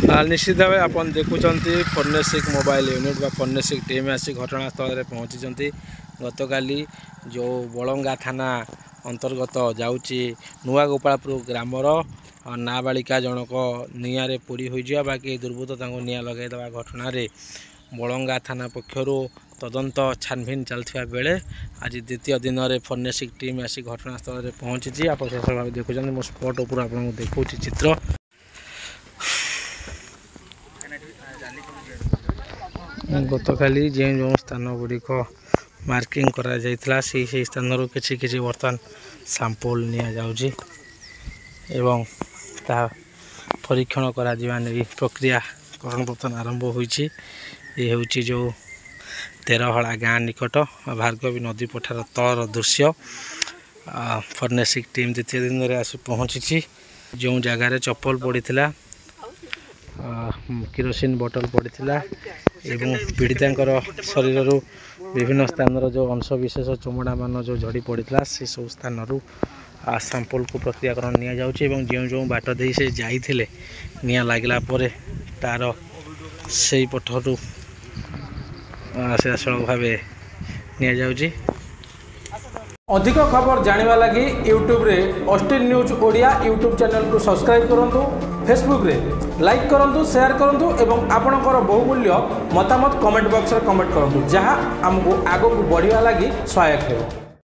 निश्चित भाव आप देखुं फॉरेंसिक मोबाइल यूनिट बा फॉरेंसिक टीम आसी घटनास्थल में पहुँची। गतकाली जो बलंगा थाना अंतर्गत जाऊँगी नुआ गोपालपुर ग्रामर नाबालिका जनक निआरे पोड़ी होइजिया बाकी दुर्बृत्त निआ लगेदेवा घटना बलंगा थाना पक्षर तदंत छानभिन चलता बेले आज द्वितीय दिन में फॉरेंसिक टीम आसी घटनास्थल में पहुँची। आप भाव देखुं मो स्पॉट उपर आपको देखा चित्र गतकाली जो स्थान गुड़िक मार्किंग करा जाइथिला से स्थान किसी बर्तमान सैंपल निया जाउजी एवं ता परीक्षण करा जिवा नै प्रक्रिया करण बर्तमान आरंभ होईछि। ये होउछि जो तेरहला गाँ निकट भार्गवी नदी पठार तर दृश्य फॉरेंसिक टीम द्वितीय दिन में आसी पहुँची। जो जगार चप्पल पड़ीथिला किरोसिन बोतल पड़ीथिला एवं पीड़िता शरीर विभिन्न स्थान जो अंशविशेष चमड़ा मान जो झड़ी पड़ता से सब स्थान सैंपल को प्रक्रियाकरण नि जाउछि एवं जो जो बाट दे से जाइथिले निया लागला परे तार से पठरू सीधासल भाव नि जाउछि। अधिक खबर जानिबा लगी यूट्यूब रे Austin news Odia YouTube channel को सब्सक्राइब करंतु, फेसबुक रे लाइक करंतु, शेयर करंतु एवं आपणकर बहुमूल्य मतामत कमेंट बॉक्स रे कमेंट करंतु जहां हमको आगो को बढ़िया लगी सहायक हो।